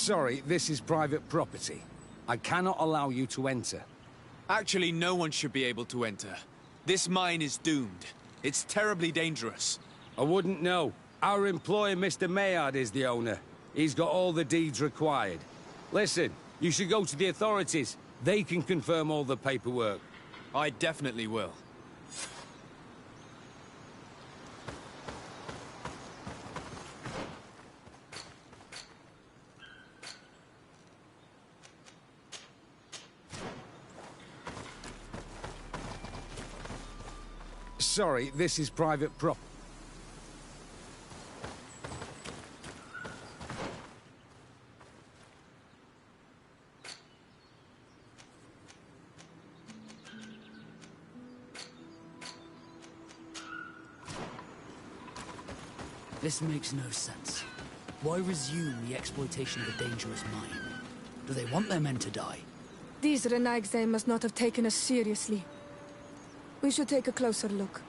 Sorry, this is private property. I cannot allow you to enter. Actually, no one should be able to enter. This mine is doomed. It's terribly dangerous. I wouldn't know. Our employer, Mr. Maillard, is the owner. He's got all the deeds required. Listen, you should go to the authorities. They can confirm all the paperwork. I definitely will. Sorry, this is private property. This makes no sense. Why resume the exploitation of a dangerous mine? Do they want their men to die? These Renagse must not have taken us seriously. We should take a closer look.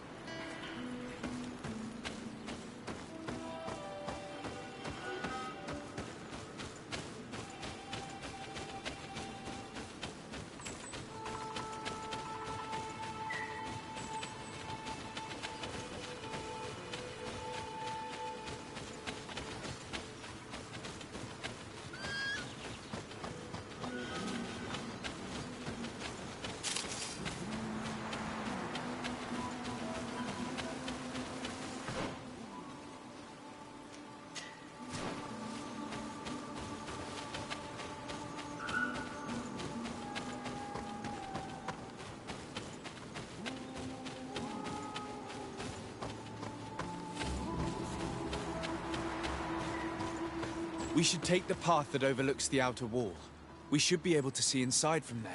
We should take the path that overlooks the outer wall. We should be able to see inside from there.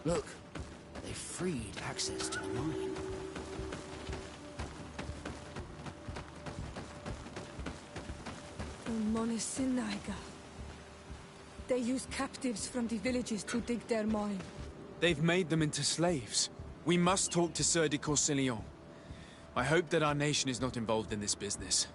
Look, they freed access to the mine. Monisinaga. They use captives from the villages to dig their mine. They've made them into slaves. We must talk to Sieur de Courcillon. I hope that our nation is not involved in this business.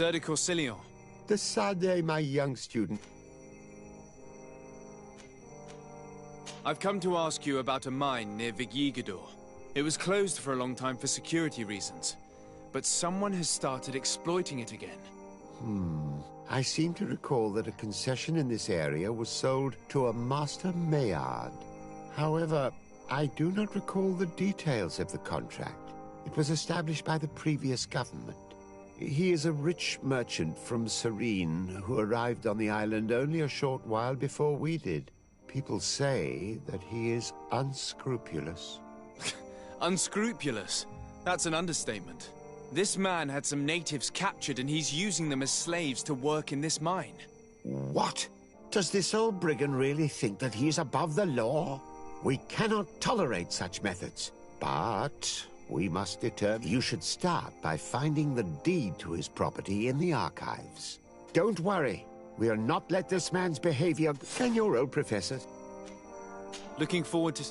Sieur de Corsillon. Decidez, my young student. I've come to ask you about a mine near Vigigador. It was closed for a long time for security reasons, but someone has started exploiting it again. I seem to recall that a concession in this area was sold to a Master Maillard. However, I do not recall the details of the contract. It was established by the previous government. He is a rich merchant from Serene who arrived on the island only a short while before we did. People say that he is unscrupulous. Unscrupulous? That's an understatement. This man had some natives captured and he's using them as slaves to work in this mine. What? Does this old brigand really think that he is above the law? We cannot tolerate such methods, but we must determine. You should start by finding the deed to his property in the archives. Don't worry. We'll not let this man's behavior... Can your old professor... Looking forward to...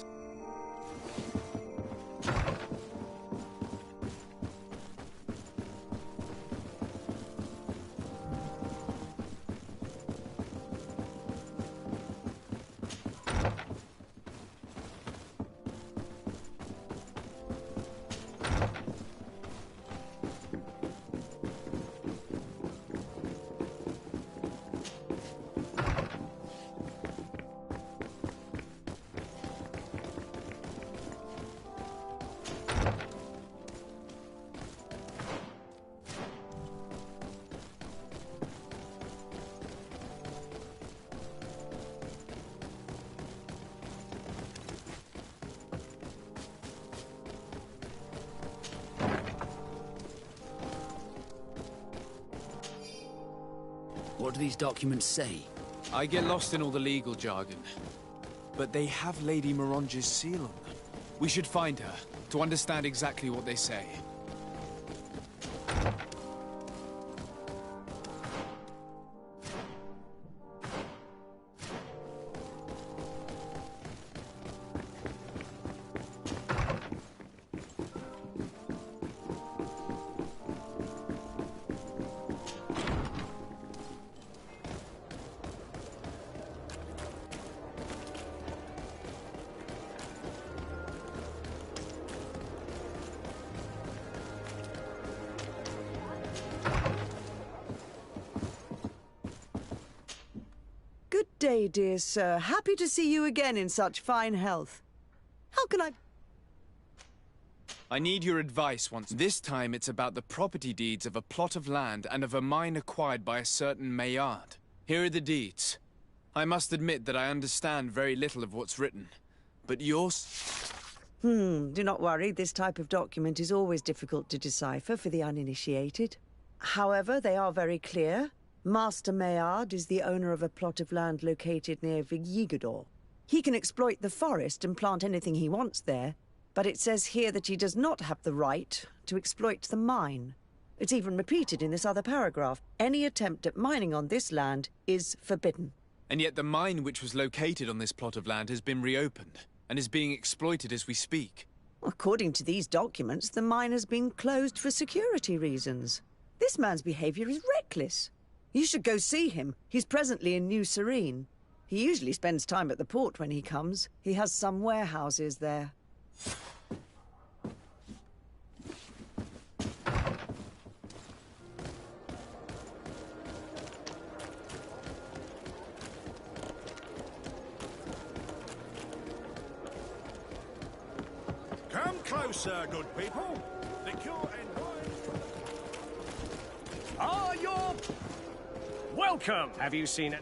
What do these documents say? I get lost in all the legal jargon, but they have Lady Morange's seal on them. We should find her, to understand exactly what they say. Good day, dear sir. Happy to see you again in such fine health. How can I... I need your advice once. This time it's about the property deeds of a plot of land and of a mine acquired by a certain Maillard. Here are the deeds. I must admit that I understand very little of what's written, but yours... Do not worry. This type of document is always difficult to decipher for the uninitiated. However, they are very clear. Master Maillard is the owner of a plot of land located near Vigigador. He can exploit the forest and plant anything he wants there, but it says here that he does not have the right to exploit the mine. It's even repeated in this other paragraph. Any attempt at mining on this land is forbidden. And yet the mine which was located on this plot of land has been reopened, and is being exploited as we speak. According to these documents, the mine has been closed for security reasons. This man's behavior is reckless. You should go see him. He's presently in New Serene. He usually spends time at the port when he comes. He has some warehouses there. Come closer, good people. Liqueur and wine. Ah, you're welcome. Have you seen it?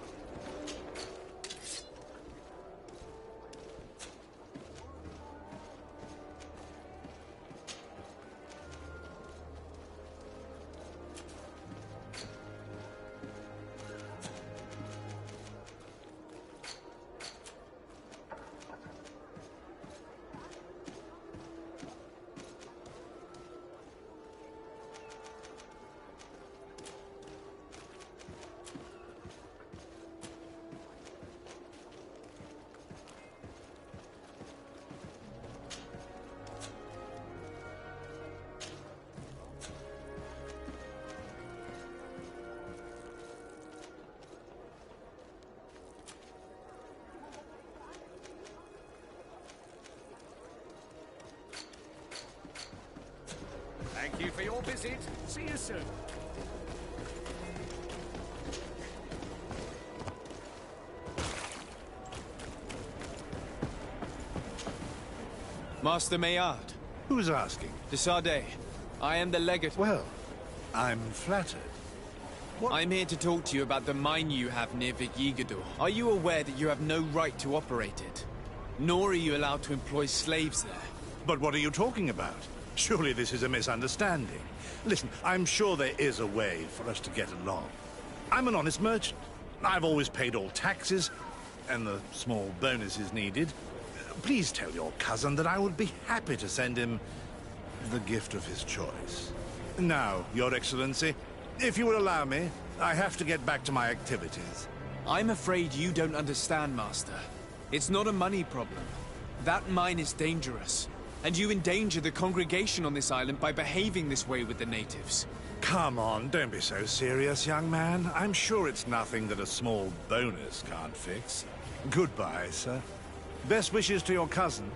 visit. See you soon. Master Maillard. Who's asking? De Sardet. I am the legate. Well, I'm flattered. I'm here to talk to you about the mine you have near Vigigador. Are you aware that you have no right to operate it? Nor are you allowed to employ slaves there. But what are you talking about? Surely this is a misunderstanding. Listen, I'm sure there is a way for us to get along. I'm an honest merchant. I've always paid all taxes, and the small bonuses needed. Please tell your cousin that I would be happy to send him the gift of his choice. Now, Your Excellency, if you will allow me, I have to get back to my activities. I'm afraid you don't understand, Master. It's not a money problem. That mine is dangerous, and you endanger the congregation on this island by behaving this way with the natives. Come on, don't be so serious, young man. I'm sure it's nothing that a small bonus can't fix. Goodbye, sir. Best wishes to your cousin.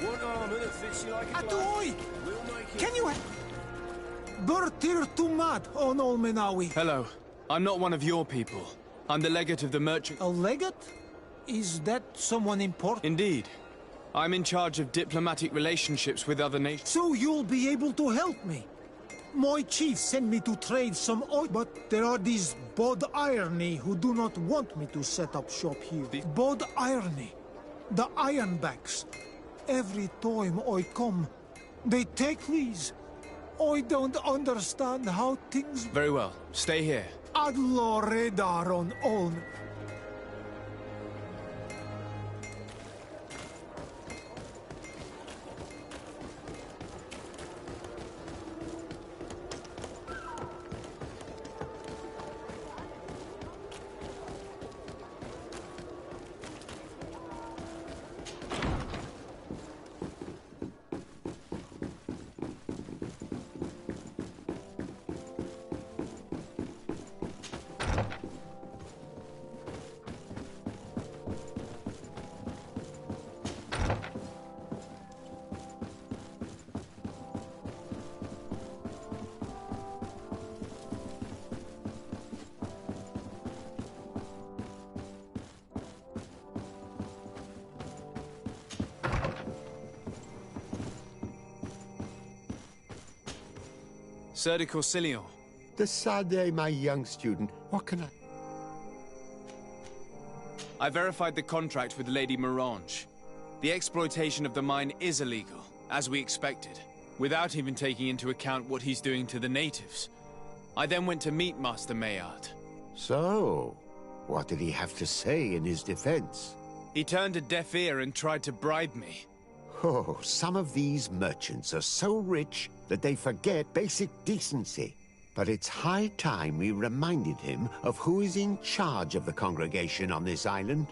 One armor that fits you like a glove. Atoy! We'll make it. Can you... Bertir Tumat on Olmenawi. Hello. I'm not one of your people. I'm the legate of the merchant... A legate? Is that someone important? Indeed. I'm in charge of diplomatic relationships with other nations. So you'll be able to help me. My chief sent me to trade some oil, but there are these Bod Irony who do not want me to set up shop here. Bod Irony. The Ironbacks. Every time I come, they take these. I don't understand how things... Very well. Stay here. Adlo radar on own. Sir de Corsilion. De Sardet, my young student, what can I... I verified the contract with Lady Morange. The exploitation of the mine is illegal, as we expected, without even taking into account what he's doing to the natives. I then went to meet Master Maillard. So, what did he have to say in his defense? He turned a deaf ear and tried to bribe me. Oh, some of these merchants are so rich that they forget basic decency. But it's high time we reminded him of who is in charge of the congregation on this island.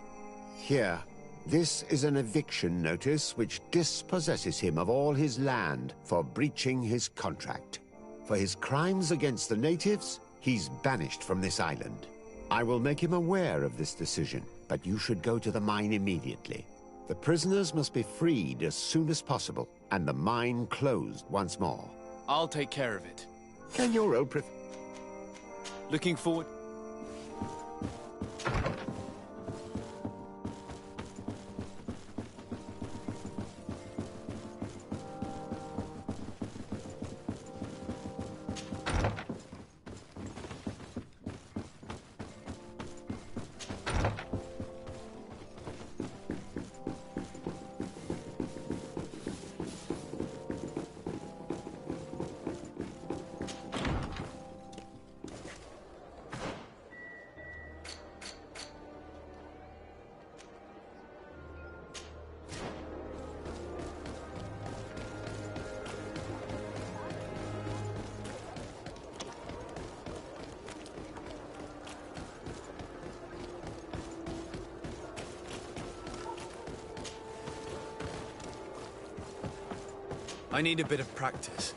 Here, this is an eviction notice which dispossesses him of all his land for breaching his contract. For his crimes against the natives, he's banished from this island. I will make him aware of this decision, but you should go to the mine immediately. The prisoners must be freed as soon as possible, and the mine closed once more. I'll take care of it. Can your old Looking forward... I need a bit of practice.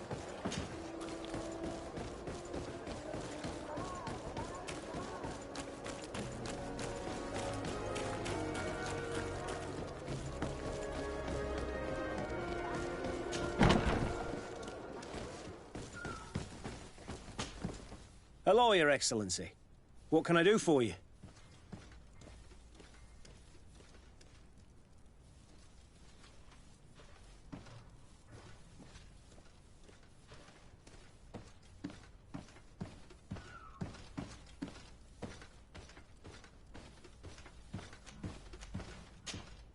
Hello, Your Excellency. What can I do for you?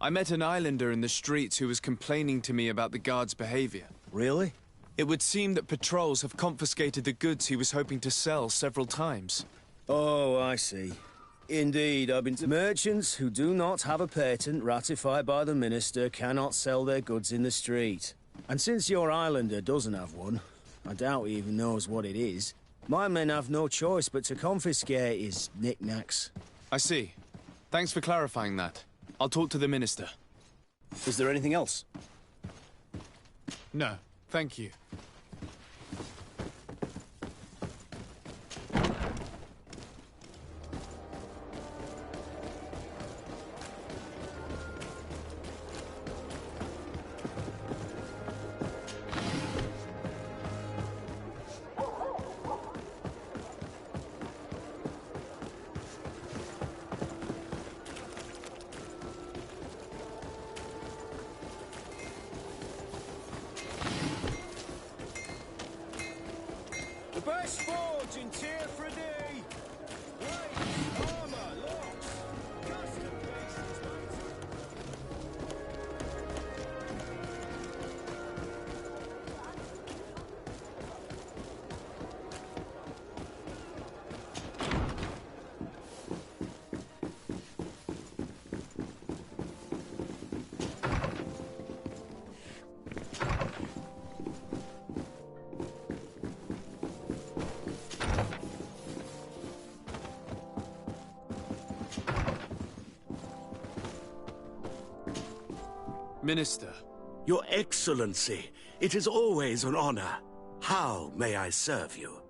I met an islander in the streets who was complaining to me about the guards' behavior. Really? It would seem that patrols have confiscated the goods he was hoping to sell several times. Oh, I see. Indeed, I've been to merchants who do not have a patent ratified by the minister cannot sell their goods in the street. And since your islander doesn't have one, I doubt he even knows what it is, my men have no choice but to confiscate his knickknacks. I see. Thanks for clarifying that. I'll talk to the minister. Is there anything else? No, thank you. Best forge in tier for D! Blades, armor, locks, custom pieces, Minister. Your Excellency, it is always an honor. How may I serve you?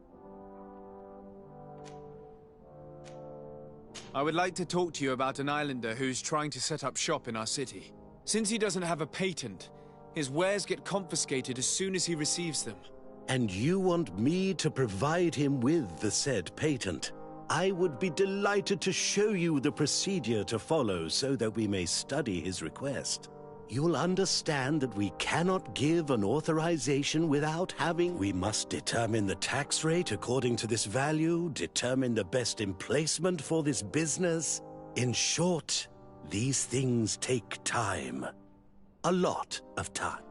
I would like to talk to you about an islander who's trying to set up shop in our city. Since he doesn't have a patent, his wares get confiscated as soon as he receives them. And you want me to provide him with the said patent? I would be delighted to show you the procedure to follow so that we may study his request. You'll understand that we cannot give an authorization without having... We must determine the tax rate according to this value, determine the best emplacement for this business. In short, these things take time. A lot of time.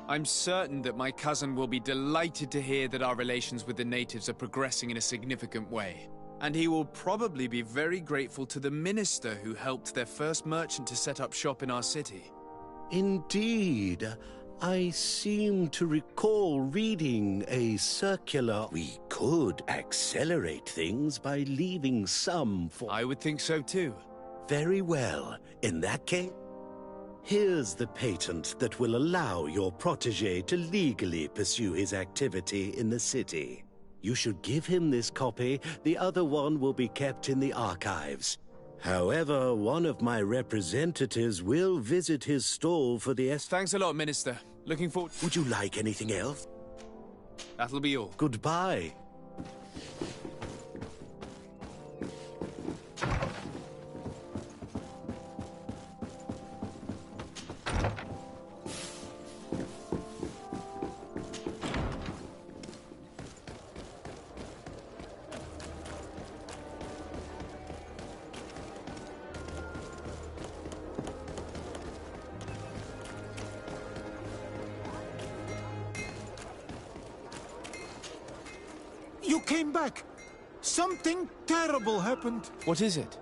I'm certain that my cousin will be delighted to hear that our relations with the natives are progressing in a significant way. And he will probably be very grateful to the minister who helped their first merchant to set up shop in our city. Indeed. I seem to recall reading a circular. We could accelerate things by leaving some for... I would think so too. Very well. In that case, here's the patent that will allow your protege to legally pursue his activity in the city. You should give him this copy. The other one will be kept in the archives. However, one of my representatives will visit his stall for the... Thanks a lot, Minister. Looking forward... Would you like anything else? That'll be all. Goodbye. You came back. Something terrible happened. What is it?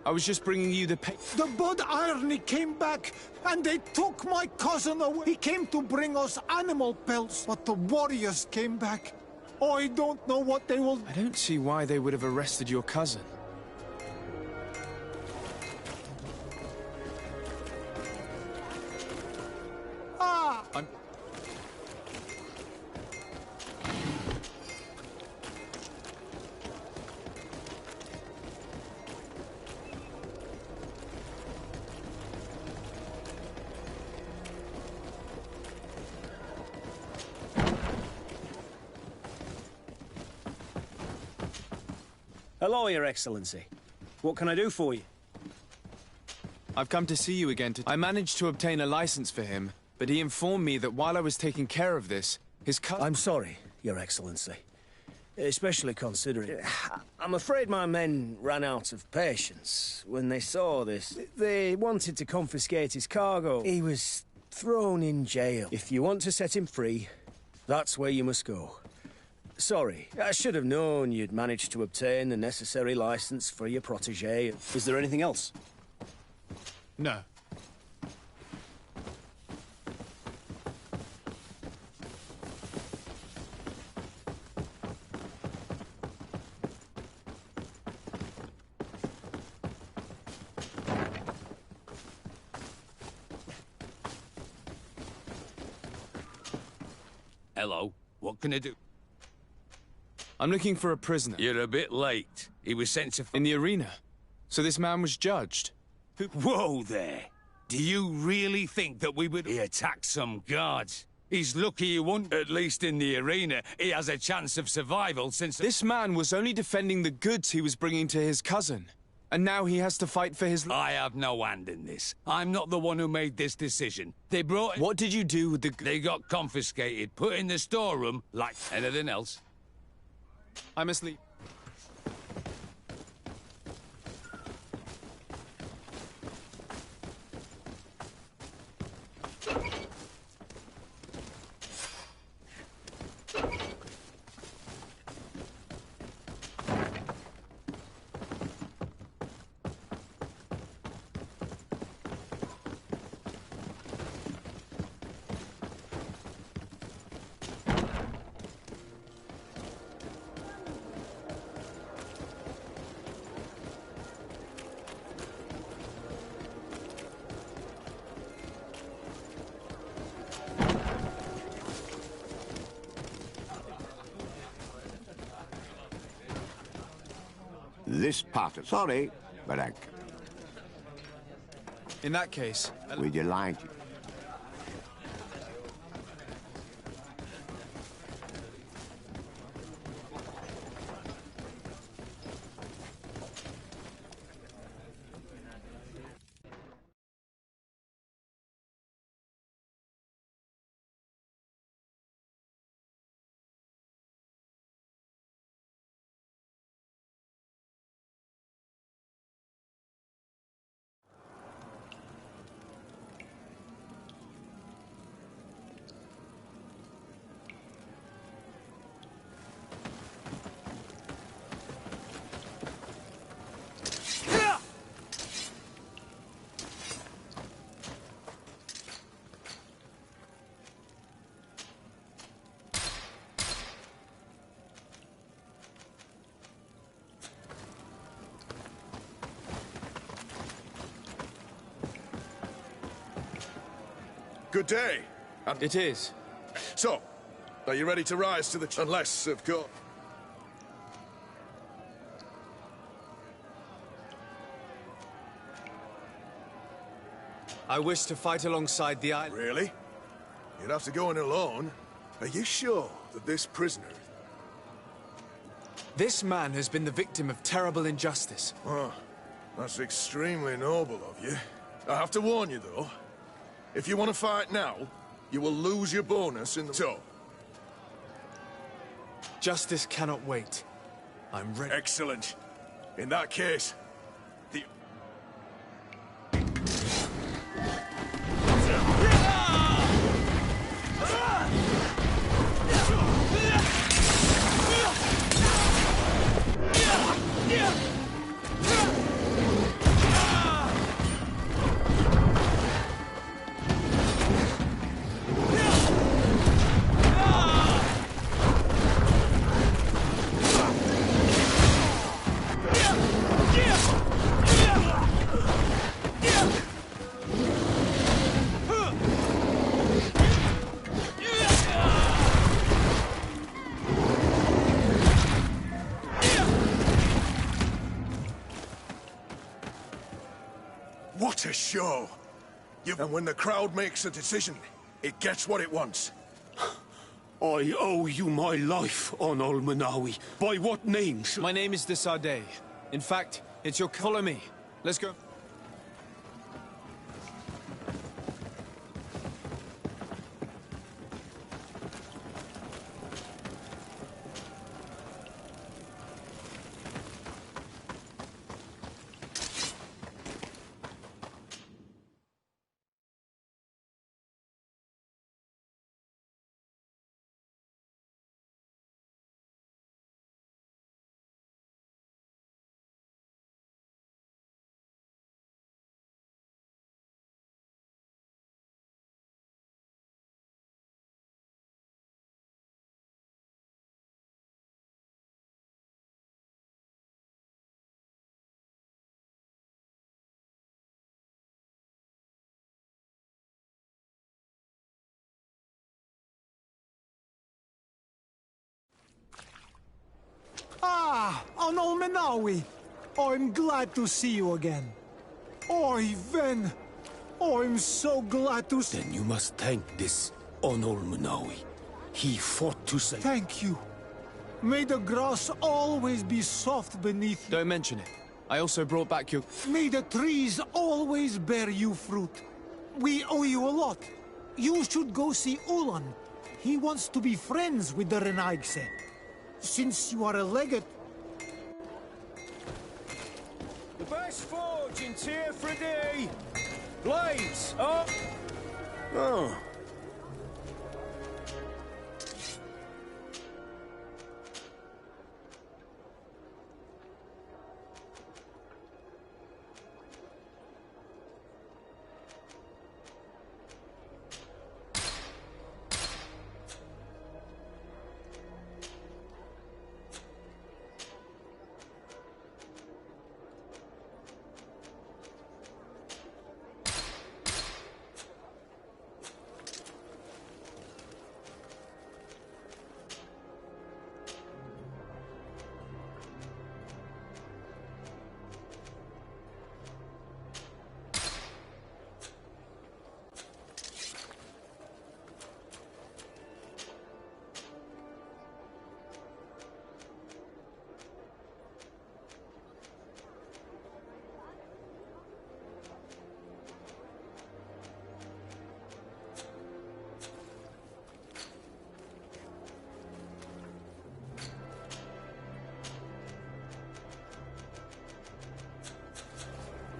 I was just bringing you the The Bod Irony came back, and they took my cousin away. He came to bring us animal pelts, but the warriors came back. Oh, I don't know what they will... I don't see why they would have arrested your cousin. I'm... Hello, Your Excellency. What can I do for you? I've come to see you again I managed to obtain a license for him, but he informed me that while I was taking care of this, his cousin... I'm sorry, Your Excellency. Especially considering... I'm afraid my men ran out of patience when they saw this. They wanted to confiscate his cargo. He was thrown in jail. If you want to set him free, that's where you must go. Sorry, I should have known you'd managed to obtain the necessary license for your protégé. Is there anything else? No. Hello, what can I do? I'm looking for a prisoner. You're a bit late. He was sent to... In the arena. So this man was judged. Whoa there! Do you really think that we would... He attacked some guards. He's lucky he won't, at least in the arena. He has a chance of survival since... This man was only defending the goods he was bringing to his cousin. And now he has to fight for his... I have no hand in this. I'm not the one who made this decision. They brought... What did you do with the... They got confiscated, put in the storeroom, like anything else. I'm asleep. This part of... Sorry, but I... In that case... Would you like... Good day. It is. So, are you ready to rise to the... Unless, of course... I wish to fight alongside the island. Really? You'd have to go in alone. Are you sure that this prisoner... This man has been the victim of terrible injustice. Oh, that's extremely noble of you. I have to warn you, though. If you want to fight now, you will lose your bonus in the... So. Justice cannot wait. I'm ready. Excellent. In that case, the... show. And when the crowd makes a decision, it gets what it wants. I owe you my life, on Manawi. By what name should... My name is de Sardet. In fact, it's your... Follow me. Let's go. Ah, Anol Menawi. I'm glad to see you again. Oi, Ven. I'm so glad to see... Then you must thank this Onol Manawi. He fought to save... Thank you. May the grass always be soft beneath you. Don't mention it. I also brought back your... May the trees always bear you fruit. We owe you a lot. You should go see Ulan. He wants to be friends with the Renaigse. Since you are a legate... The best forge in Tier 3D! Blades up! Oh.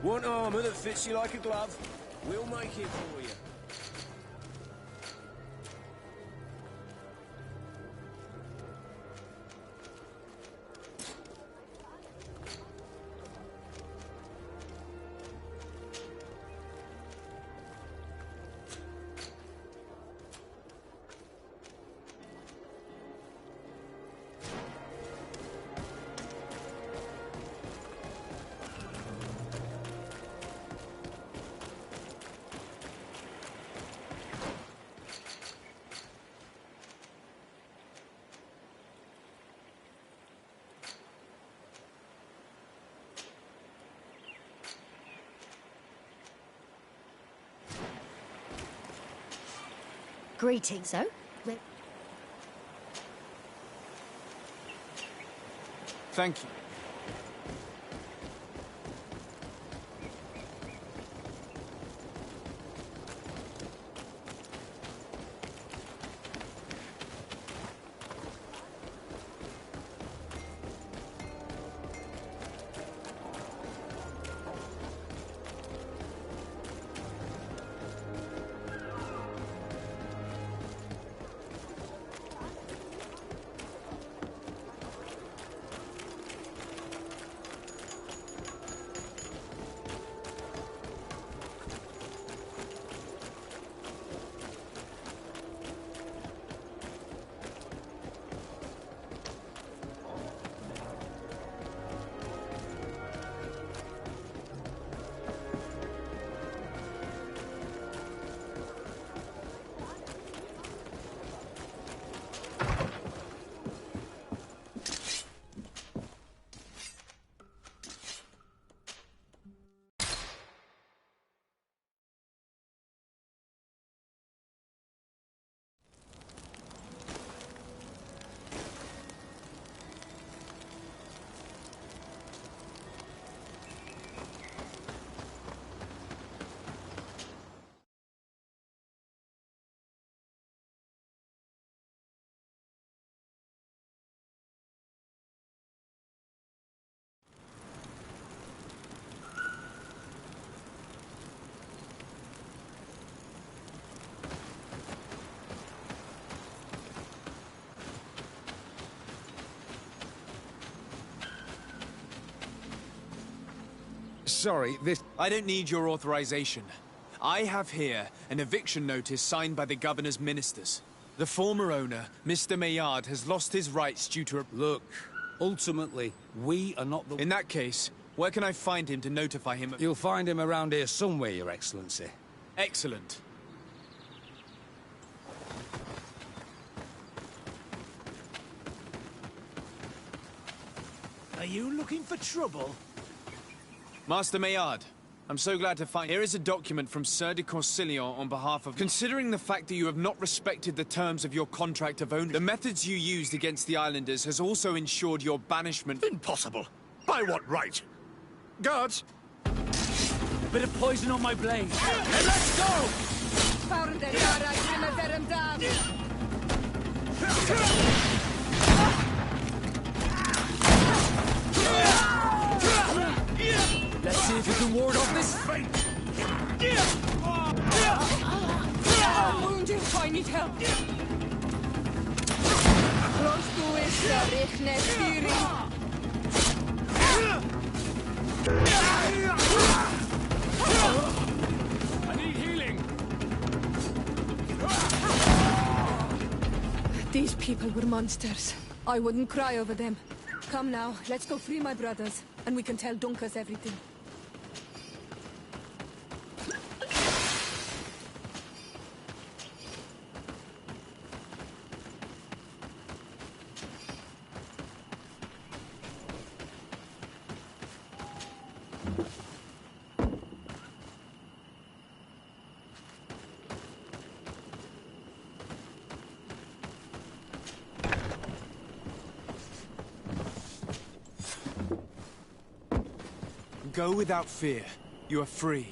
Want armor that fits you like a glove? We'll make it for you. Greetings, so. Thank you. sorry, this... I don't need your authorization. I have here an eviction notice signed by the governor's ministers. The former owner, Mr. Maillard, has lost his rights due to a... Look, ultimately, we are not the... In that case, where can I find him to notify him of... You'll find him around here somewhere, Your Excellency. Excellent. Are you looking for trouble? Master Maillard, I'm so glad to find... Here is a document from Sir de Corsillon on behalf of... Considering the fact that you have not respected the terms of your contract of ownership, the methods you used against the islanders has also ensured your banishment... Impossible! By what right? Guards! Bit of poison on my blade. And let's go! Let's see if you can ward off this fate. I'm wounded. I need help. Close to I need healing. These people were monsters. I wouldn't cry over them. Come now, let's go free my brothers, and we can tell Dunkas everything. Go without fear. You are free.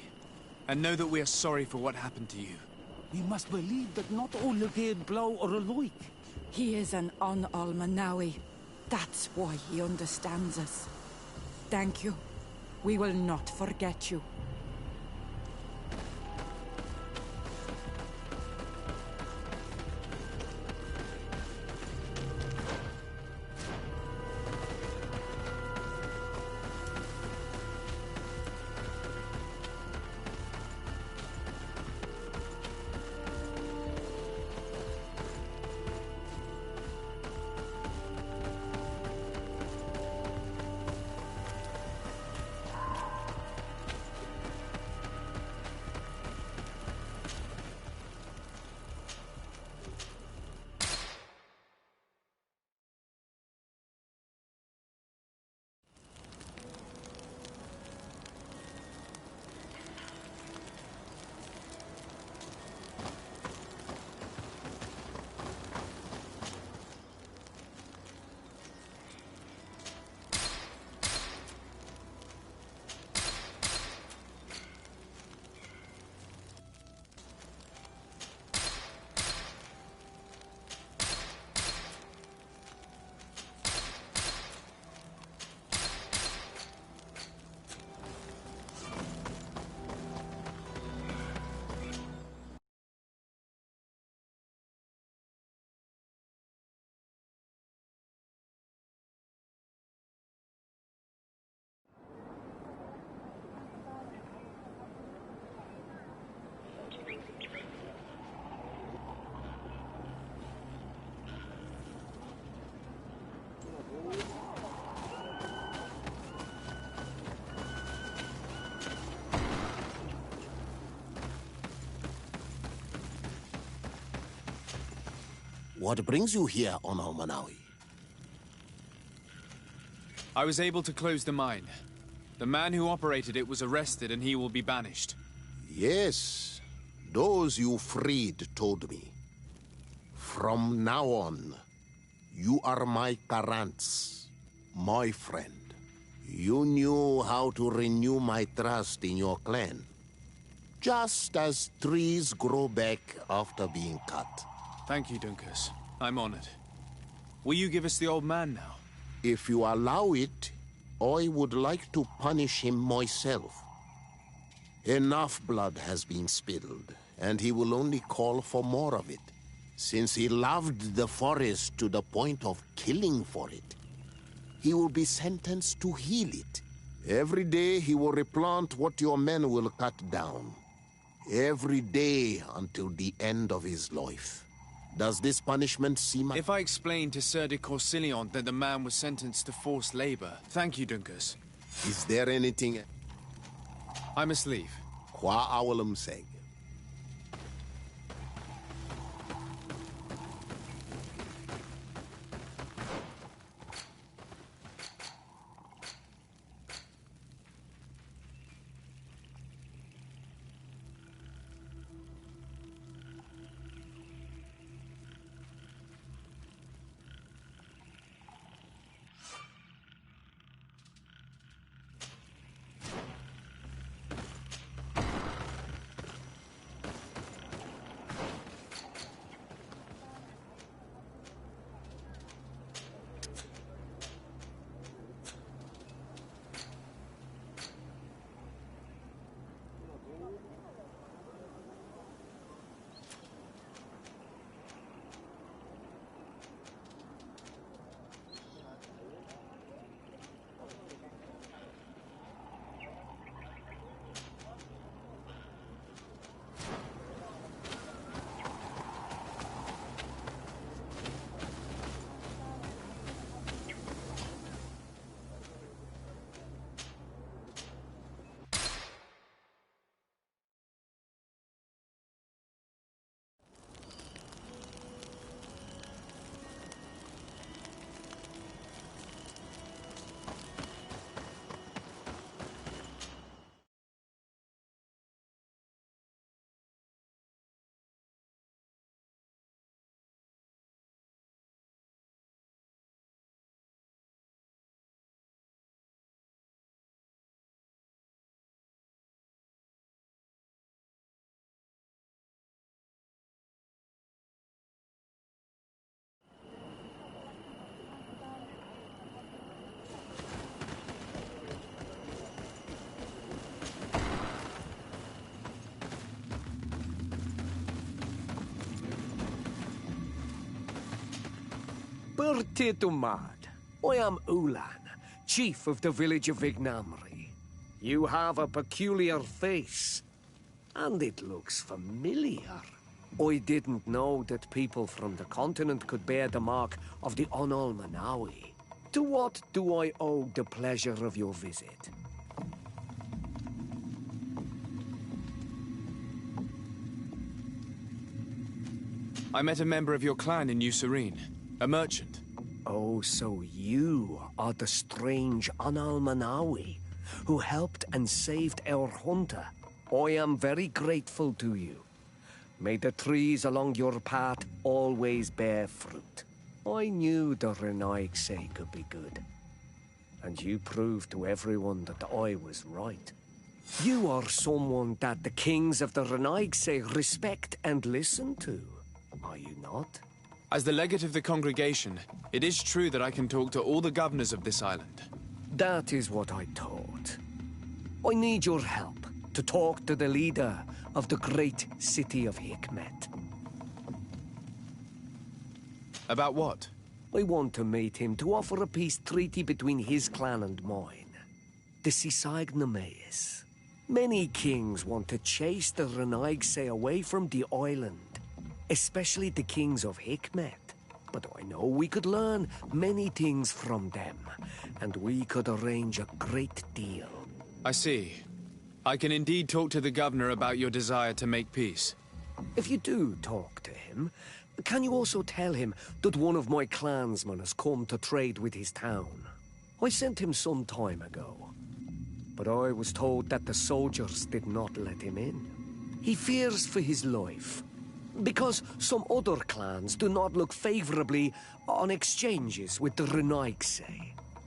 And know that we are sorry for what happened to you. We must believe that not all Lugade Blow are alike. He is an Almanawi. That's why he understands us. Thank you. We will not forget you. What brings you here on Almanawi? I was able to close the mine. The man who operated it was arrested and he will be banished. Yes, those you freed told me. From now on, you are my Karants, my friend. You knew how to renew my trust in your clan. Just as trees grow back after being cut. Thank you, Dunkas. I'm honored. Will you give us the old man now? If you allow it, I would like to punish him myself. Enough blood has been spilled, and he will only call for more of it. Since he loved the forest to the point of killing for it, he will be sentenced to heal it. Every day he will replant what your men will cut down. Every day until the end of his life. Does this punishment seem... If I explain to Sir de Corsilion that the man was sentenced to forced labor... Thank you, Dunkus. Is there anything... I must leave. Qua awalum seg. Bertitumad. I am Ulan, chief of the village of Vignamri. You have a peculiar face, and it looks familiar. I didn't know that people from the continent could bear the mark of the Onolmanawi. To what do I owe the pleasure of your visit? I met a member of your clan in New Serene. A merchant. Oh, so you are the strange Onolmanawi who helped and saved our hunter. I am very grateful to you. May the trees along your path always bear fruit. I knew the Renaigse could be good. And you proved to everyone that I was right. You are someone that the kings of the Renaigse respect and listen to, are you not? As the legate of the congregation, it is true that I can talk to all the governors of this island. That is what I thought. I need your help to talk to the leader of the great city of Hikmet. About what? I want to meet him to offer a peace treaty between his clan and mine. The Sisagnameis. Many kings want to chase the Renaigse away from the island. Especially the kings of Hikmet. But I know we could learn many things from them, and we could arrange a great deal. I see. I can indeed talk to the governor about your desire to make peace. If you do talk to him, can you also tell him that one of my clansmen has come to trade with his town? I sent him some time ago, but I was told that the soldiers did not let him in. He fears for his life. Because some other clans do not look favorably on exchanges with the Renaigse.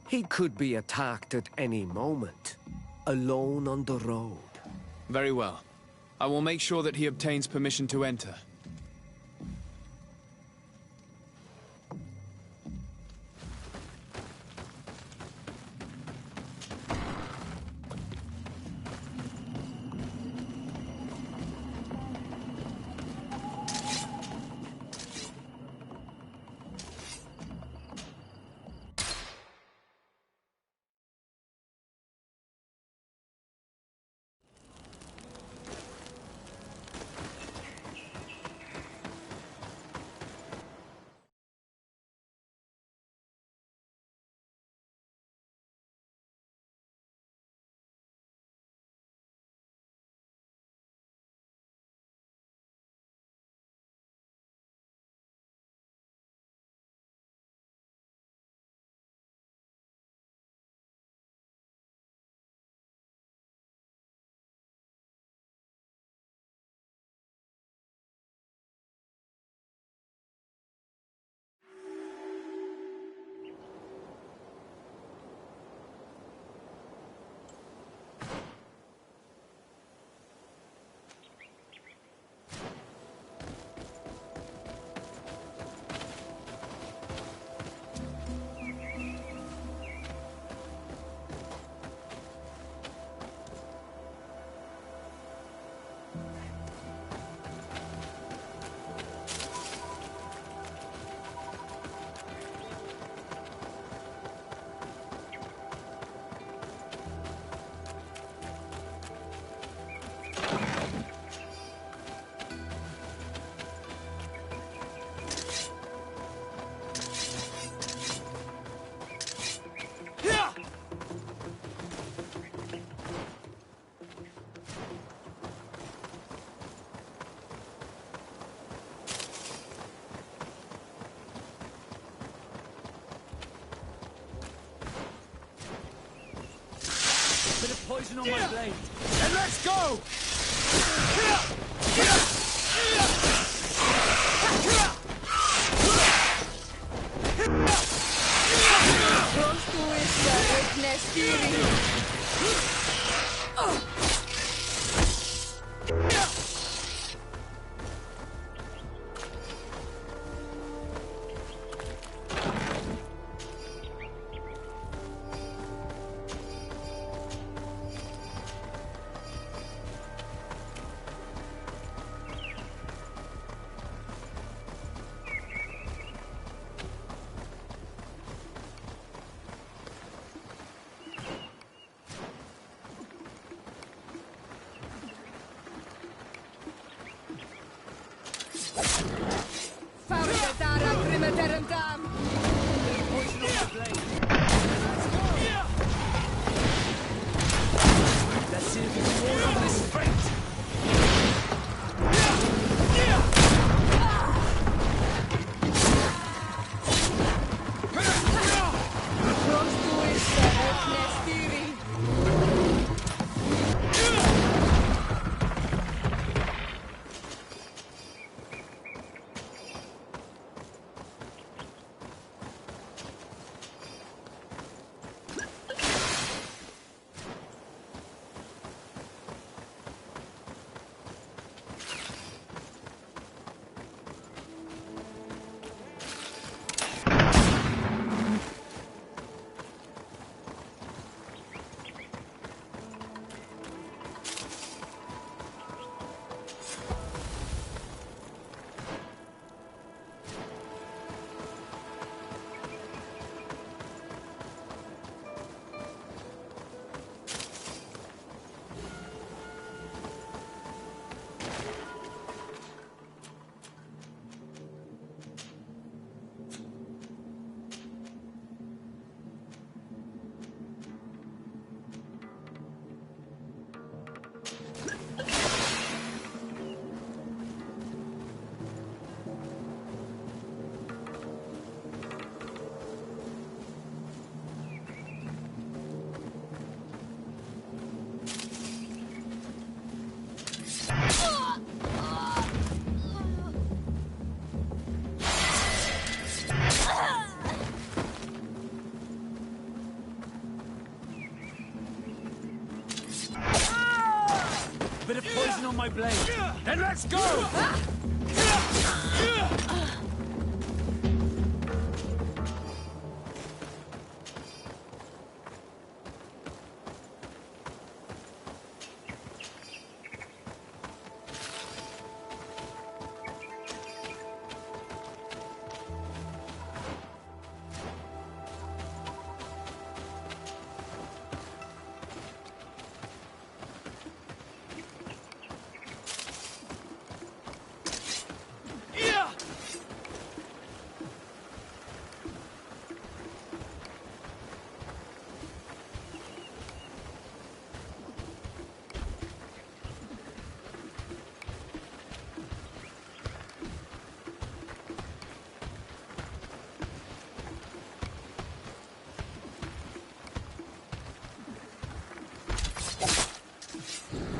He could be attacked at any moment, alone on the road. Very well. I will make sure that he obtains permission to enter. poison on my blade. Then let's go! Bit of poison on my blade. Then let's go!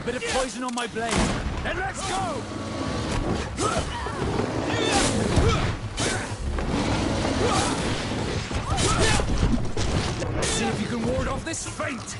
Bit of poison on my blade. Then let's go! See if you can ward off this feint.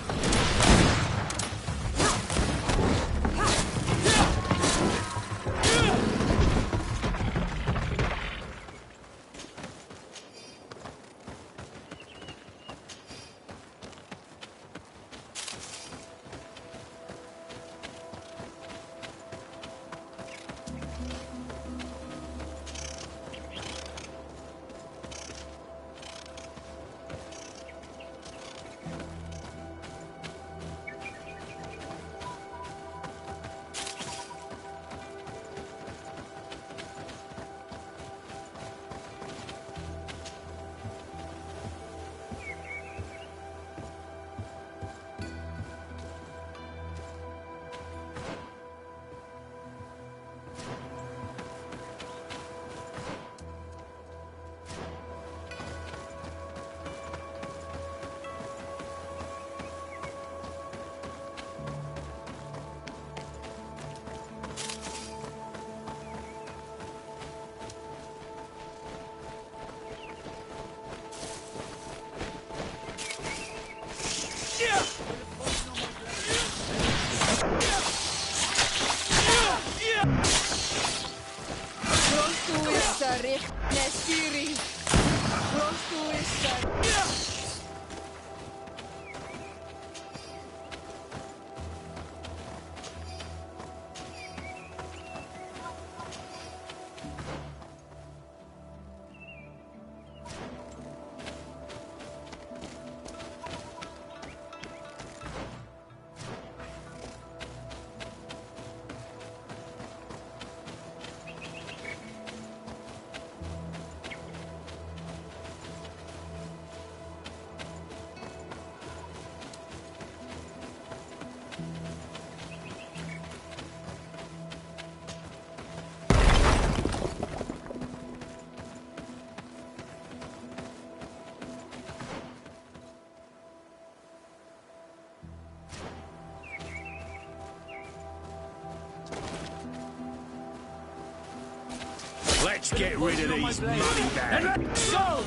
Nestiri. Prostuista. Let's get rid of these money bags. Go!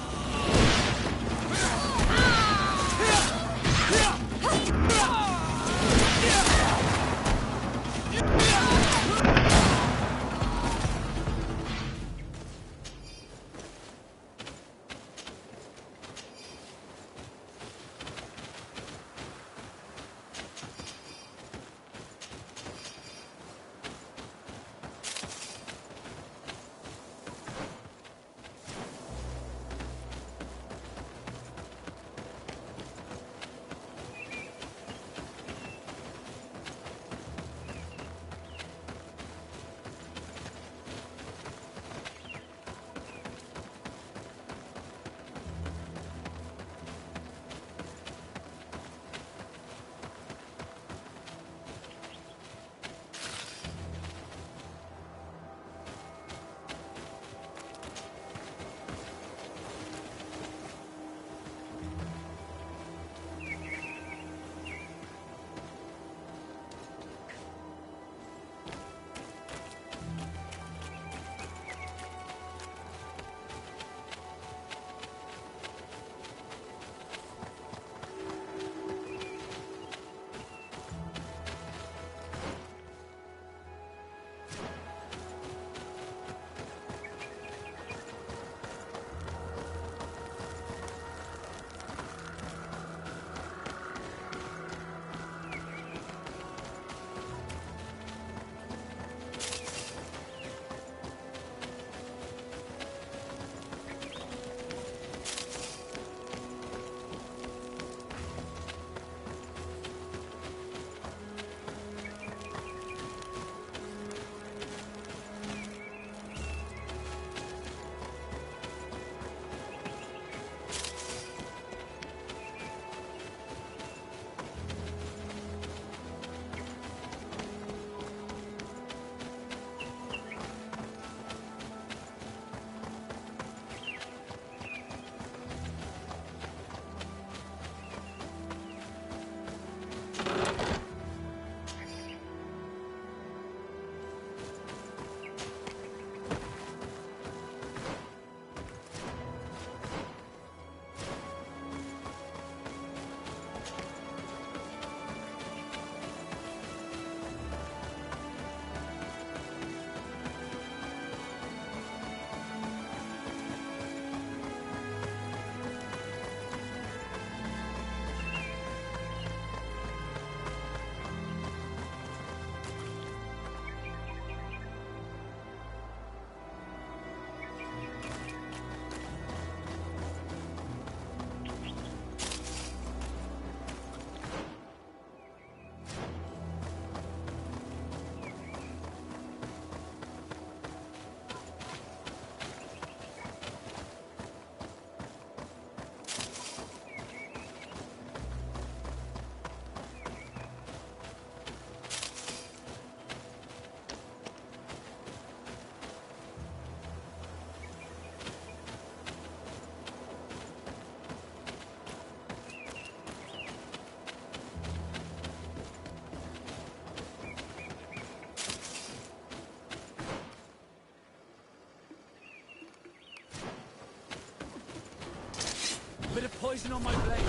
Bit of poison on my blade.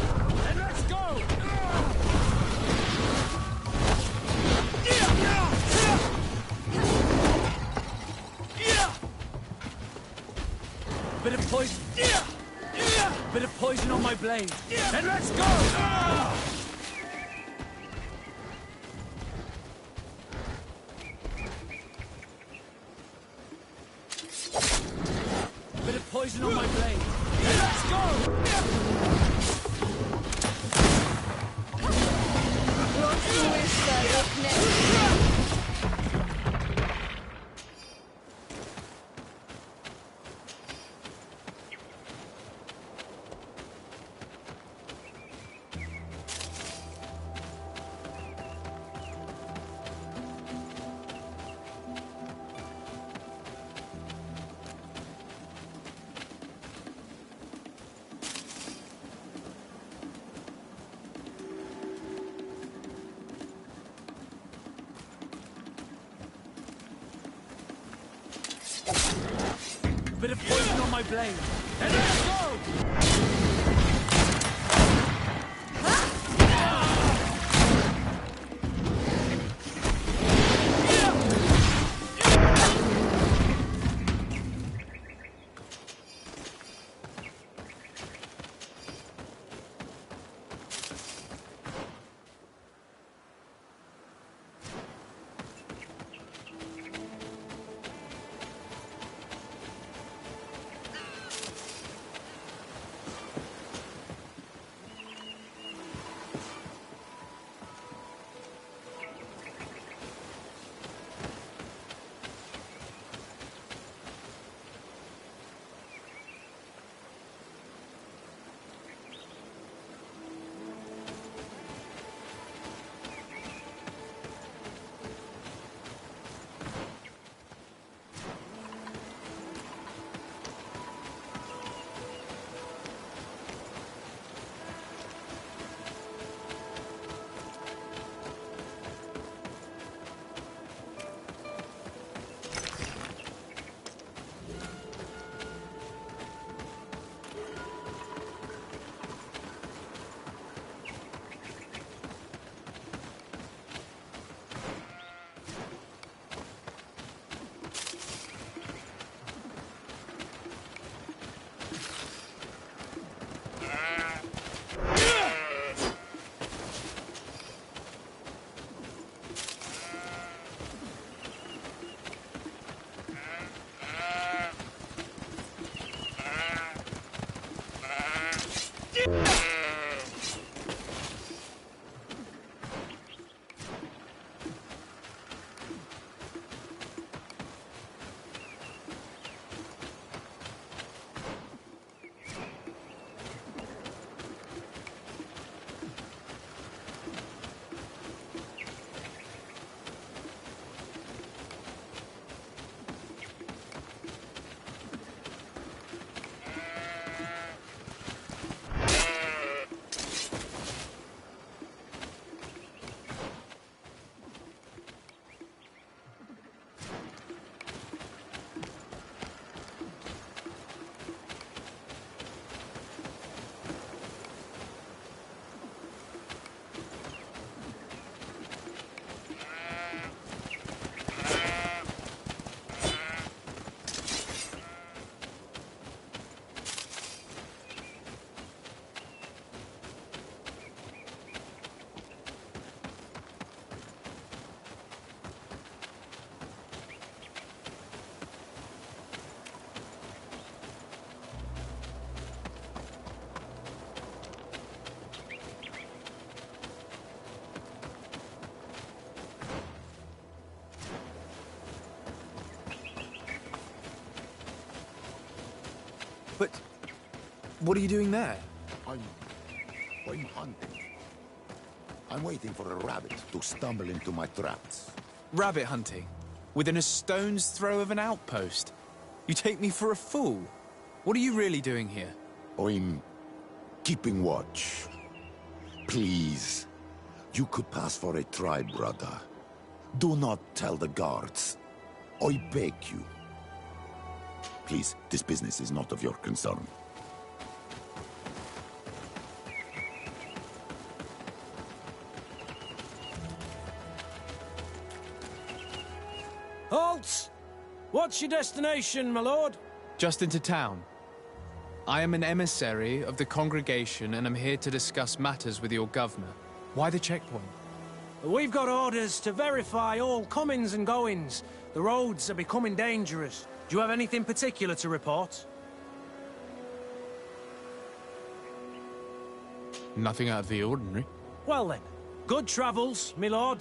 And let's go! Bit of poison. Bit of poison on my blade. And let's go! Bit of poison on my blade. And let's go! Bit of poison on my blade. And let's go! But what are you doing there? I'm hunting. I'm waiting for a rabbit to stumble into my traps. Rabbit hunting? Within a stone's throw of an outpost? You take me for a fool. What are you really doing here? I'm keeping watch. Please, you could pass for a tribe, brother. Do not tell the guards. I beg you. Please, this business is not of your concern. Halt! What's your destination, my lord? Just into town. I am an emissary of the congregation and am here to discuss matters with your governor. Why the checkpoint? We've got orders to verify all comings and goings. The roads are becoming dangerous. Do you have anything particular to report? Nothing out of the ordinary. Well then, good travels, my lord.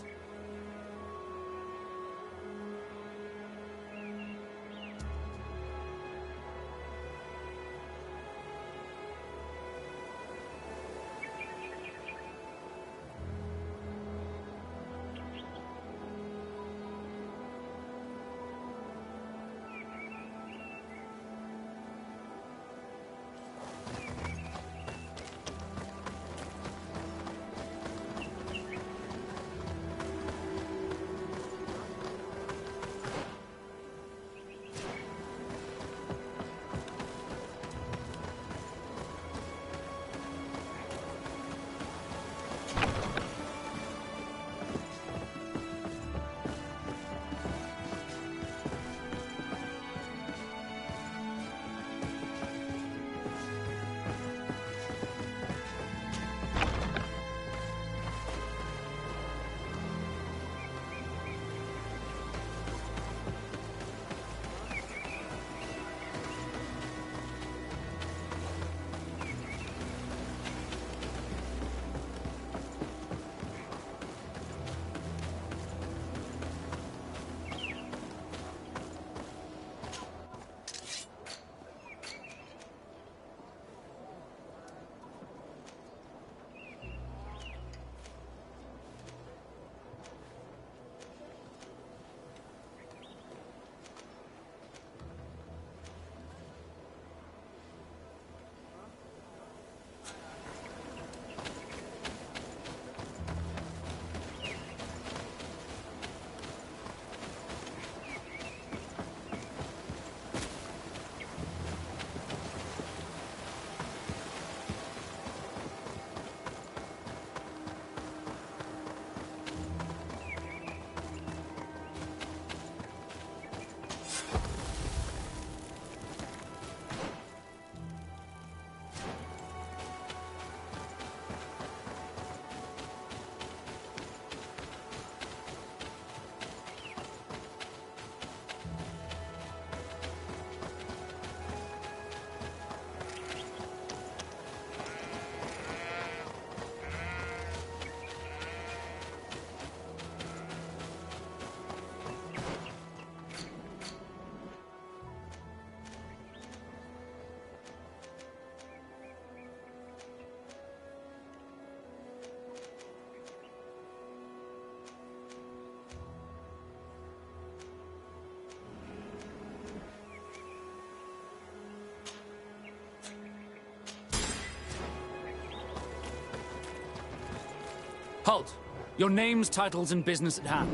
Halt! Your names, titles, and business at hand.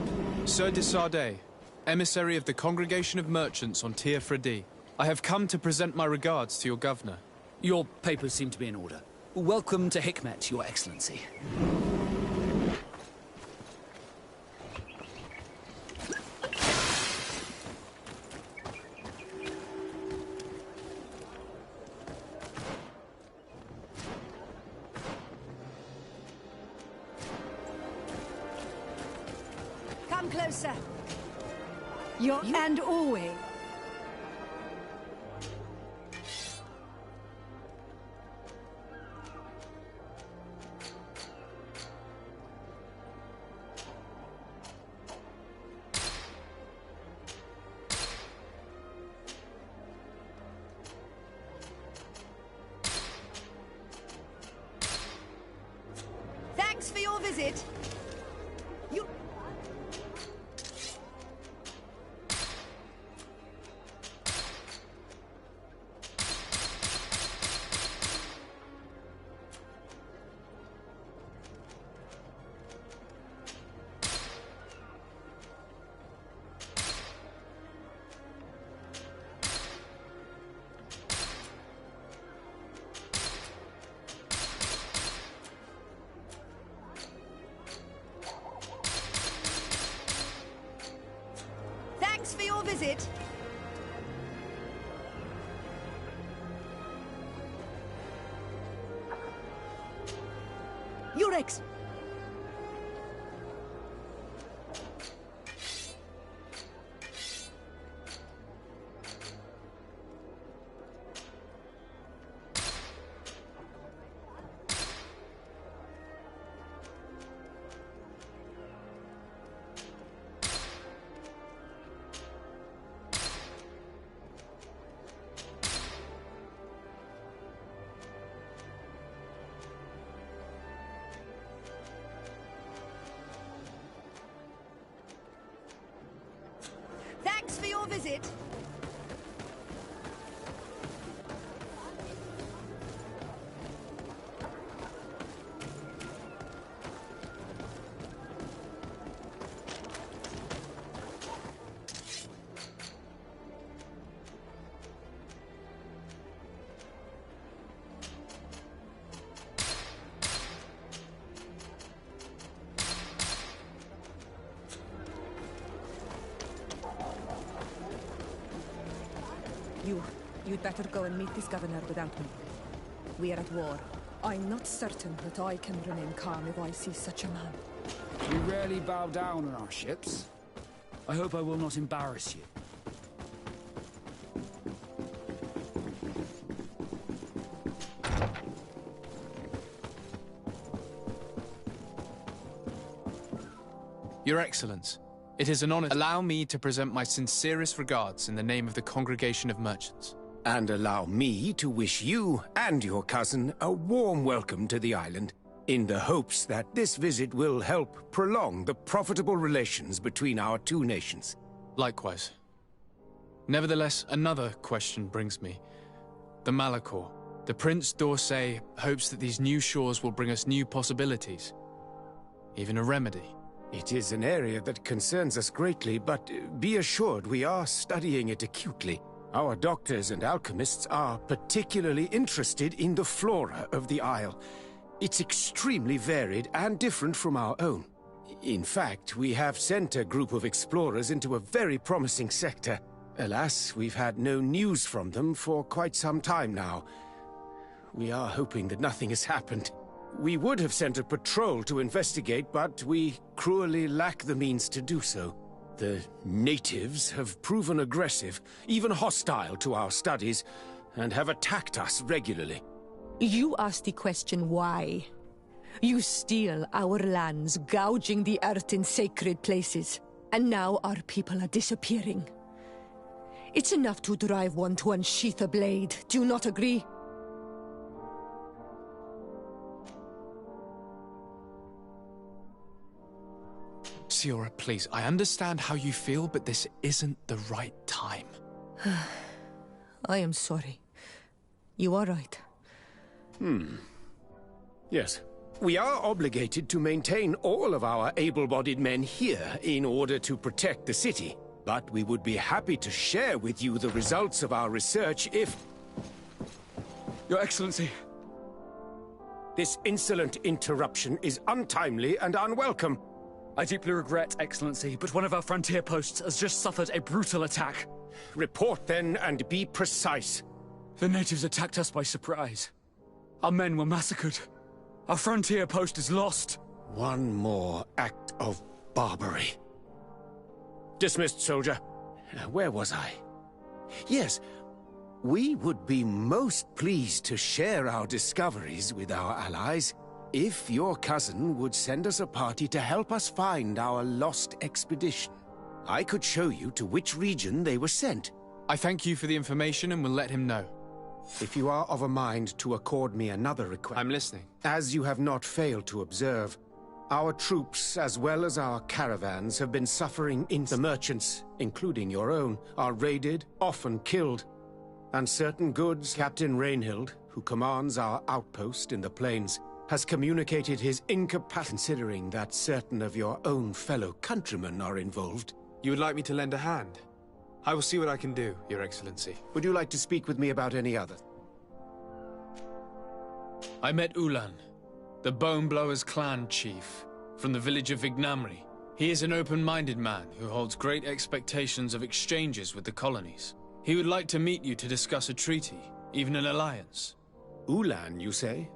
Sir de Sardet, emissary of the Congregation of Merchants on Tier Fredi. I have come to present my regards to your governor. Your papers seem to be in order. Welcome to Hikmet, Your Excellency. Come closer. And always. Thanks for your visit. Forex. Thanks for your visit. You'd better go and meet this governor without me. We are at war. I'm not certain that I can remain calm if I see such a man. We rarely bow down on our ships. I hope I will not embarrass you. Your Excellence, it is an honor. Allow me to present my sincerest regards in the name of the Congregation of Merchants. And allow me to wish you and your cousin a warm welcome to the island, in the hopes that this visit will help prolong the profitable relations between our two nations. Likewise. Nevertheless, another question brings me. The Malichor. The Prince d'Orsay hopes that these new shores will bring us new possibilities. Even a remedy. It is an area that concerns us greatly, but be assured we are studying it acutely. Our doctors and alchemists are particularly interested in the flora of the Isle. It's extremely varied and different from our own. In fact, we have sent a group of explorers into a very promising sector. Alas, we've had no news from them for quite some time now. We are hoping that nothing has happened. We would have sent a patrol to investigate, but we cruelly lack the means to do so. The natives have proven aggressive, even hostile to our studies, and have attacked us regularly. You asked the question why. You steal our lands, gouging the earth in sacred places. And now our people are disappearing. It's enough to drive one to unsheath a blade. Do you not agree? Siora, please, I understand how you feel, but this isn't the right time. I am sorry. You are right. Yes. We are obligated to maintain all of our able-bodied men here in order to protect the city. But we would be happy to share with you the results of our research if... Your Excellency. This insolent interruption is untimely and unwelcome. I deeply regret, Excellency, but one of our frontier posts has just suffered a brutal attack. Report then, and be precise. The natives attacked us by surprise. Our men were massacred. Our frontier post is lost. One more act of barbarity. Dismissed, soldier. Where was I? Yes, we would be most pleased to share our discoveries with our allies. If your cousin would send us a party to help us find our lost expedition, I could show you to which region they were sent. I thank you for the information and will let him know. If you are of a mind to accord me another request... I'm listening. As you have not failed to observe, our troops, as well as our caravans, have been suffering in the merchants, including your own, are raided, often killed. And certain goods, Captain Rainhild, who commands our outpost in the plains, has communicated his incapacity, considering that certain of your own fellow countrymen are involved. You would like me to lend a hand? I will see what I can do, Your Excellency. Would you like to speak with me about any other? I met Ulan, the Bone Blowers clan chief, from the village of Vignamri. He is an open-minded man who holds great expectations of exchanges with the colonies. He would like to meet you to discuss a treaty, even an alliance. Ulan, you say?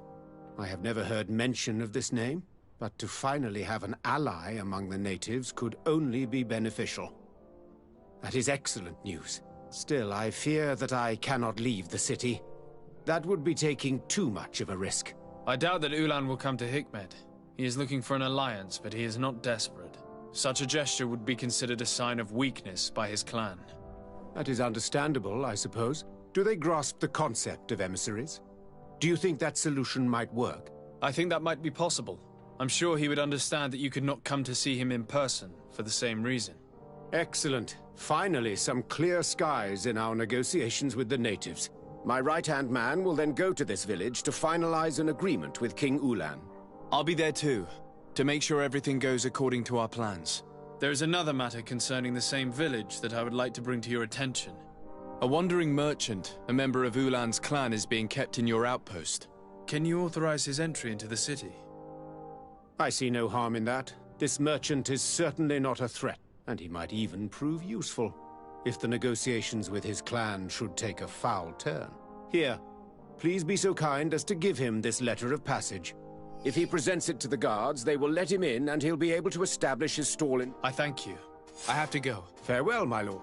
I have never heard mention of this name. but to finally have an ally among the natives could only be beneficial. That is excellent news. Still, I fear that I cannot leave the city. That would be taking too much of a risk. I doubt that Ulan will come to Hikmet. He is looking for an alliance, but he is not desperate. Such a gesture would be considered a sign of weakness by his clan. That is understandable, I suppose. Do they grasp the concept of emissaries? Do you think that solution might work? I think that might be possible. I'm sure he would understand that you could not come to see him in person for the same reason. Excellent. Finally, some clear skies in our negotiations with the natives. My right-hand man will then go to this village to finalize an agreement with King Ulan. I'll be there too, to make sure everything goes according to our plans. There is another matter concerning the same village that I would like to bring to your attention. A wandering merchant, a member of Ulan's clan, is being kept in your outpost. Can you authorize his entry into the city? I see no harm in that. This merchant is certainly not a threat, and he might even prove useful, if the negotiations with his clan should take a foul turn. Here, please be so kind as to give him this letter of passage. If he presents it to the guards, they will let him in, and he'll be able to establish his stall in... I thank you. I have to go. Farewell, my lord.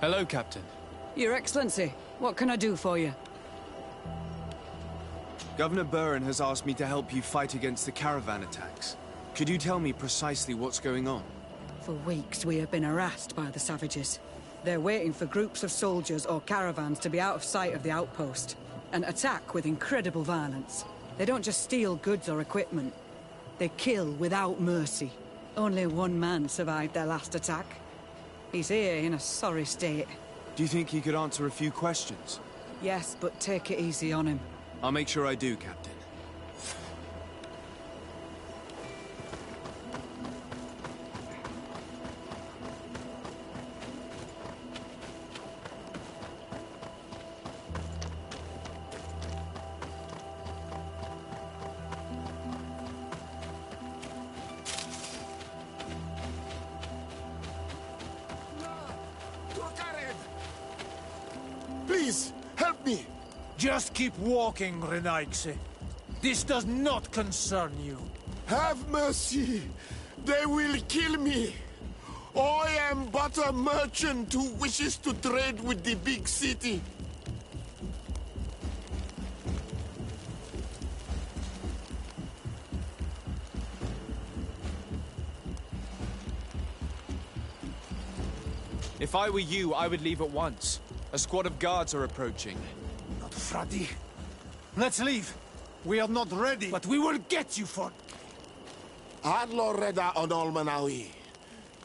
Hello, Captain. Your Excellency, what can I do for you? Governor Buren has asked me to help you fight against the caravan attacks. Could you tell me precisely what's going on? For weeks we have been harassed by the savages. They're waiting for groups of soldiers or caravans to be out of sight of the outpost and attack with incredible violence. They don't just steal goods or equipment. They kill without mercy. Only one man survived their last attack. He's here in a sorry state. Do you think he could answer a few questions? Yes, but take it easy on him. I'll make sure I do, Captain. Please, help me! Just keep walking, Renaigse. This does not concern you. Have mercy! They will kill me! I am but a merchant who wishes to trade with the big city. If I were you, I would leave at once. A squad of guards are approaching. Not Fradi. Let's leave. We are not ready, but we will get you for... Adlo Reda on Olmanawi.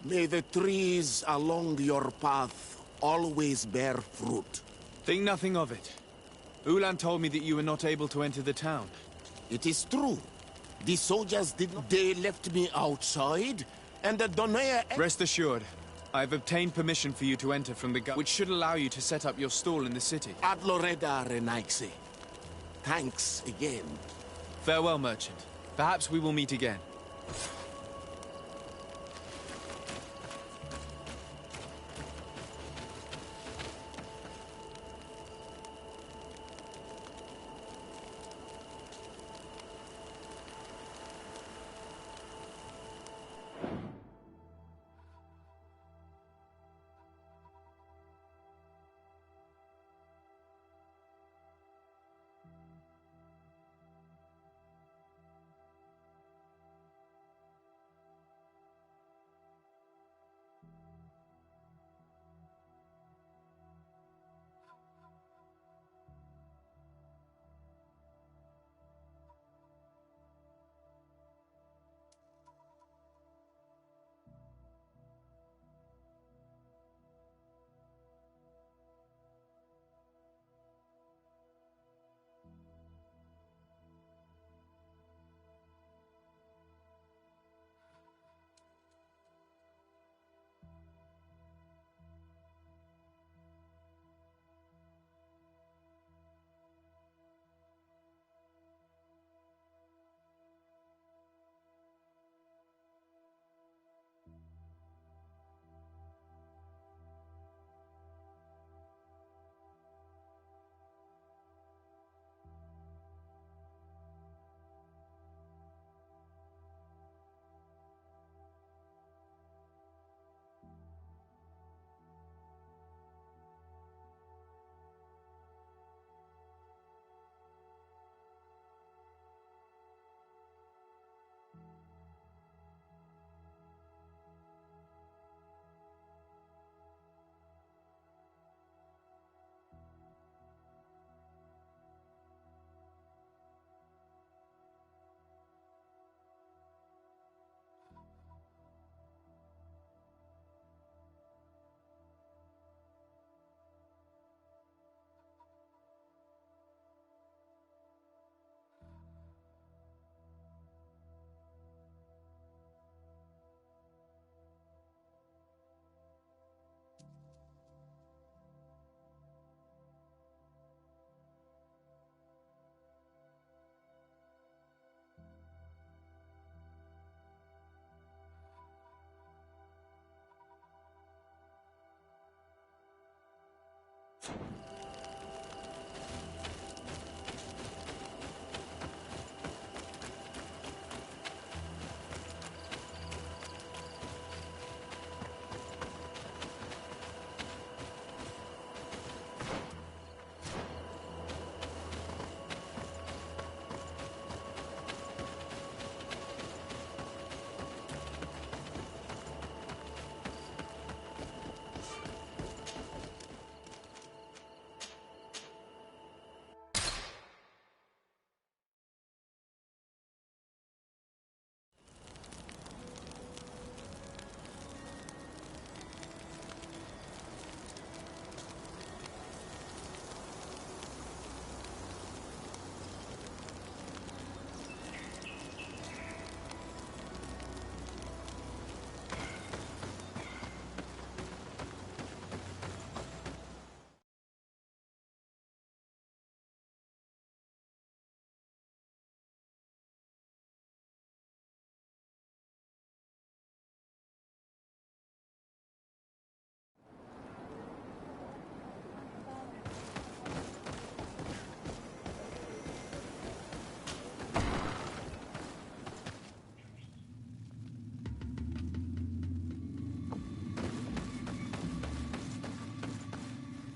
May the trees along your path always bear fruit. Think nothing of it. Ulan told me that you were not able to enter the town. It is true. The soldiers they left me outside, and the Donea... Rest assured, I have obtained permission for you to enter from the which should allow you to set up your stall in the city. Ad Loreda Renaxe. Thanks again. Farewell, merchant. Perhaps we will meet again.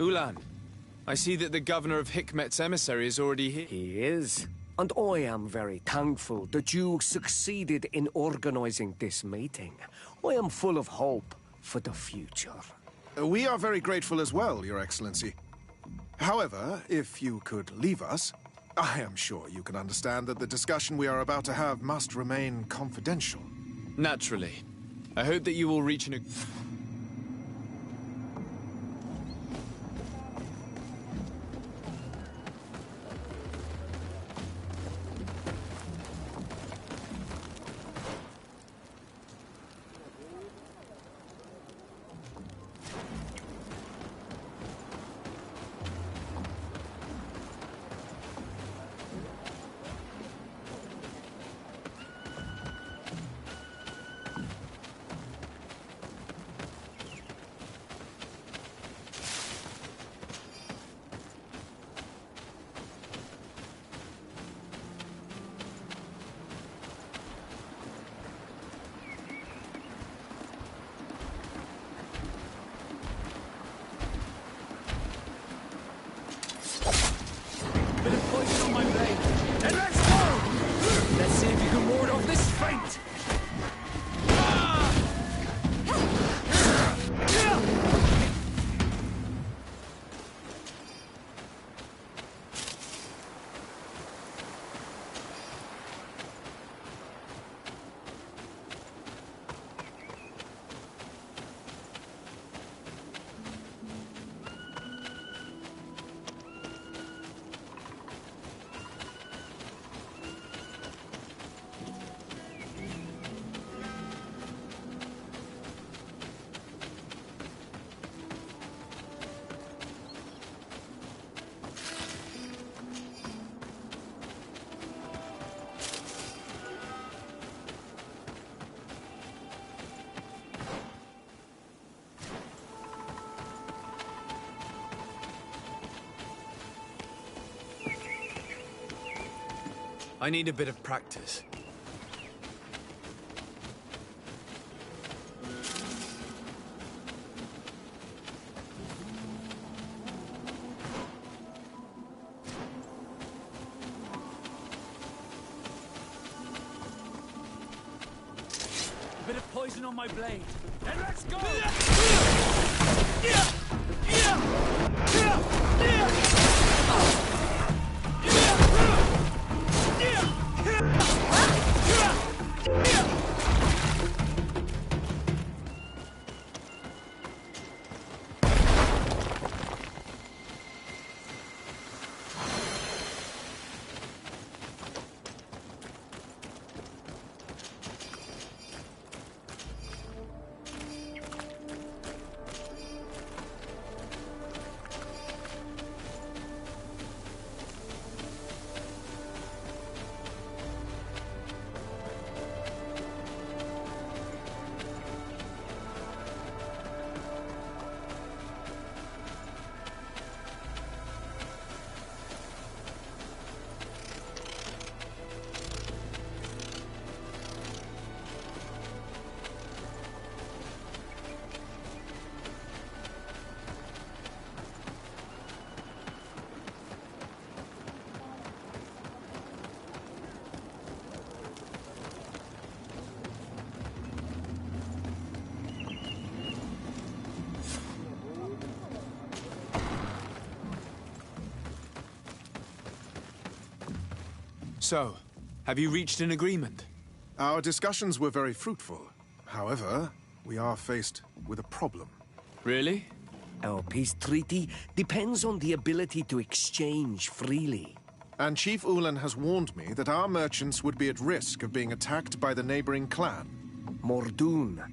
Ulan, I see that the governor of Hikmet's emissary is already here. He is. And I am very thankful that you succeeded in organizing this meeting. I am full of hope for the future. We are very grateful as well, Your Excellency. However, if you could leave us, I am sure you can understand that the discussion we are about to have must remain confidential. Naturally. I hope that you will reach an... Bit of poison on my blade. And let's go! Let's see if you can ward off this feint. I need a bit of practice. A bit of poison on my blade. And let's go! So, have you reached an agreement? Our discussions were very fruitful. However, we are faced with a problem. Really? Our peace treaty depends on the ability to exchange freely. And Chief Ulan has warned me that our merchants would be at risk of being attacked by the neighboring clan. Mordoon,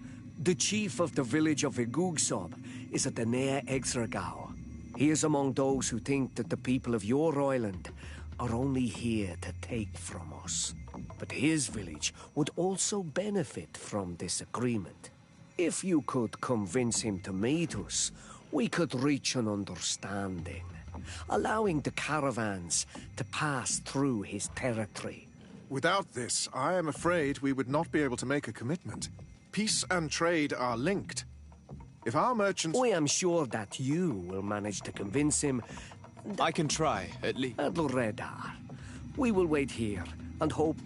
the chief of the village of Igugsob, is at the Nea Exragao. He is among those who think that the people of your island are only here to take from us. But his village would also benefit from this agreement. If you could convince him to meet us, we could reach an understanding, allowing the caravans to pass through his territory. Without this, I am afraid we would not be able to make a commitment. Peace and trade are linked. If our merchants... I am sure that you will manage to convince him. I can try, at least. Adel Redar. We will wait here and hope...